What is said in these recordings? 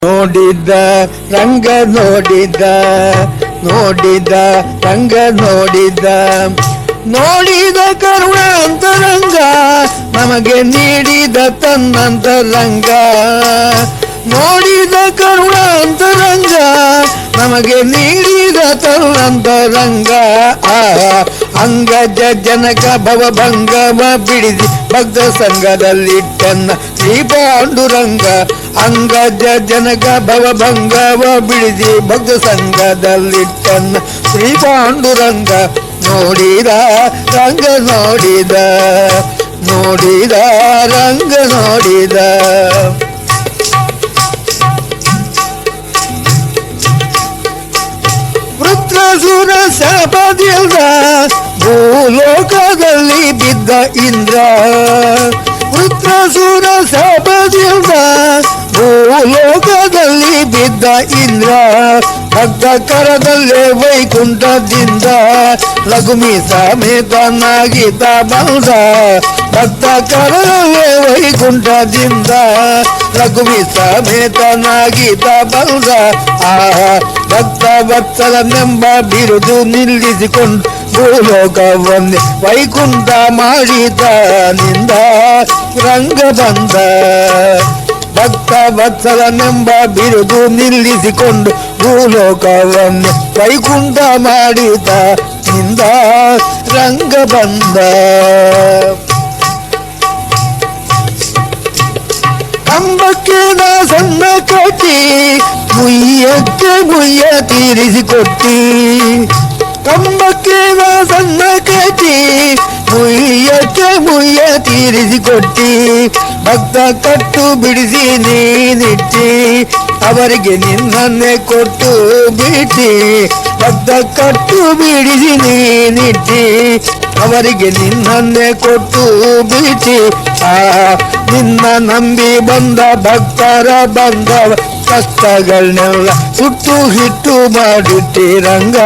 ನೋಡಿದ ರಂಗ ನೋಡಿದ ರಂಗ ನೋಡಿದ ಕರುಣ ಅಂತರಂಗ ನಮಗೆ ನೀಡಿದ ತನ್ನಂತರಂಗ ನೋಡಿದ ಕರುಣ ಅಂತರಂಗ ನಮಗೆ ನೀಡಿದ ತನ್ನಂತರಂಗ ಅಂಗಜ ಜನಕ ಭವಭಂಗವ ಬಿಡಿಸಿ ಭಕ್ತ ಸಂಘದಲ್ಲಿಟ್ಟನ್ನ ಶ್ರೀ ಪಾಂಡುರಂಗ ಅಂಗಜ ಜನಕ ಭವಭಂಗವ ಬಿಡಿಸಿ ಭಕ್ತ ಸಂಘದಲ್ಲಿಟ್ಟನ್ನ ಶ್ರೀ ಪಾಂಡುರಂಗ ನೋಡಿದ ರಂಗ ನೋಡಿದ ರಂಗ ನೋಡಿದ ವೃತ್ರಸುರ ಸಪದಿಲ್ದ ಭೂಲೋಕದಲ್ಲಿ ಬಿದ್ದ ಇಂದ್ರ ವೃತ್ರಸುರ ಸಪದಿಲ್ದ ಭೂಲೋಕದಲ್ಲಿ ಬಿದ್ದ ಇಂದ್ರ ಭಕ್ತ ಕರದಲ್ಲೇ ವೈಕುಂಠದಿಂದ ಲಘುಮಿ ಸಮೇತನಾಗಿದ್ದ ಬಂದ ಭಕ್ತ ಕರದಲ್ಲೇ ವೈಕುಂಠದಿಂದ ಲಘುಮಿ ಸಮೇತನಾಗಿದ್ದ ಬಂದ ಭಕ್ತ ವತ್ಸಲನೆಂಬ ಬಿರುದು ನಿಲ್ಲಿಸಿಕೊಂಡು ಭೂಲೋಕವನ್ನೇ ವೈಕುಂಠ ಮಾಡಿದ ನಿಂದ ರಂಗ ಬಂದ ಭಕ್ತ ವತ್ಸಲನೆಂಬ ಬಿರುದು ನಿಲ್ಲಿಸಿಕೊಂಡು ಭೂಲೋಕವನ್ನೇ ವೈಕುಂಠ ಮಾಡಿದ ನಿಂದ ರಂಗ ಬಂದ ಕಂಬಕ್ಕೆ ಸಣ್ಣ ಕಟ್ಟಿ ಮುಯ್ಯಕ್ಕೆ ಮುಯ್ಯ ತೀರಿಸಿಕೊಟ್ಟಿ ಕಂಬಕ್ಕೆ ಸಣ್ಣ ಕಟ್ಟಿ ಮುಯ್ಯಕ್ಕೆ ಮುಯ್ಯ ತೀರಿಸಿಕೊಟ್ಟಿ ಭಕ್ತ ಕಟ್ಟು ಬಿಡಿಸಿ ನೀನಿಟ್ಟಿ ಅವರಿಗೆ ನಿನ್ನನ್ನೇ ಕೊಟ್ಟು ಬಿಟ್ಟಿ ಭಕ್ತ ಕಟ್ಟು ಬಿಡಿಸಿ ನೀನಿಟ್ಟಿ ಅವರಿಗೆ ನಿನ್ನನ್ನೇ ಕೊಟ್ಟು ಬಿಟ್ಟಿ ನಿನ್ನ ನಂಬಿ ಬಂದ ಭಕ್ತರ ಬಂದವ ಕಷ್ಟಗಳನ್ನೆಲ್ಲ ಸುಟ್ಟು ಹಿಟ್ಟು ಮಾಡಿಟ್ಟಿ ರಂಗ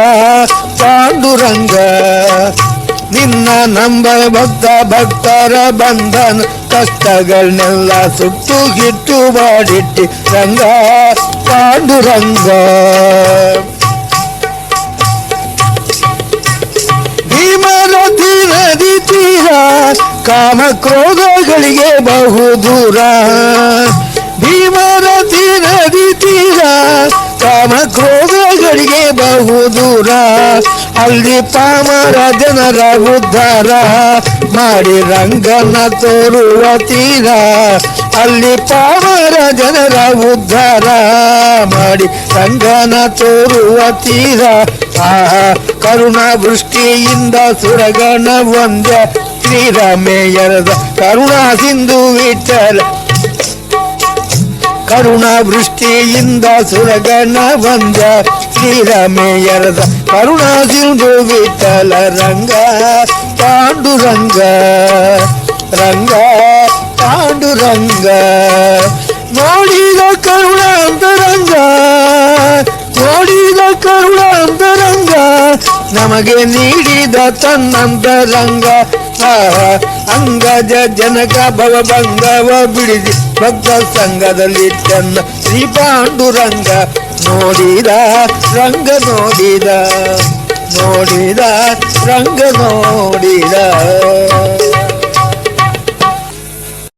ಪಾಂಡುರಂಗ ನಿನ್ನ ನಂಬ ಭಕ್ತರ ಬಂಧನ ಕಷ್ಟಗಳನ್ನೆಲ್ಲ ಸುಟ್ಟು ಹಿಟ್ಟು ಮಾಡಿಟ್ಟಿ ರಂಗ ಪಾಂಡುರಂಗ ಭೀಮರಥಿ ನದಿ ತೀರ ಕಾಮ ಕ್ರೋಧಗಳಿಗೆ ಬಹುದೂರ ಭೀಮರಥಿ ನದಿ ತೀರ ಕಾಮ ಕ್ರೋಧಗಳಿಗೆ ಬಹುದೂರ ಅಲ್ಲಿ ಪಾಮರ ಜನರ ಉದ್ಧಾರ ಮಾಡಿ ರಂಗನ ತೋರುವ ತೀರ ಅಲ್ಲಿ ಪಾಮರ ಜನರ ಉದ್ಧಾರ ಮಾಡಿ ರಂಗನ ತೋರುವ ತೀರ ಕರುಣಾ ವೃಷ್ಟಿಯಿಂದ ಸುರಗಣ ಒಂದ ಶ್ರೀರಾಮೇಯರದ ಕರುಣಾ ಸಿಂಧು ವಿಠಲ ಕರುಣಾ ವೃಷ್ಟಿಯಿಂದ ಸುರಗಣ ಬಂದ ಶ್ರೀರಾಮೇಯರದ ಕರುಣಾ ಸಿಂಧು ವಿಠಲ ರಂಗ ಪಾಂಡುರಂಗ ರಂಗ ಪಾಂಡುರಂಗ ನೋಡಿದ ಕರುಣಾ ಅಂತರಂಗ ನೋಡಿದ ಕರುಣಾ ಅಂತರಂಗ ನಮಗೆ ನೀಡಿದ ತನ್ನಂತರಂಗ ಅಂಗಜ ಜನಕ ಭವಭಂಗವ ಬಿಡಿಸಿ ಭಕ್ತ ಸಂಘದಲ್ಲಿ ತನ್ನ ಶ್ರೀ ಪಾಂಡುರಂಗ ನೋಡಿದ ರಂಗ ನೋಡಿದ ರಂಗ ನೋಡಿದ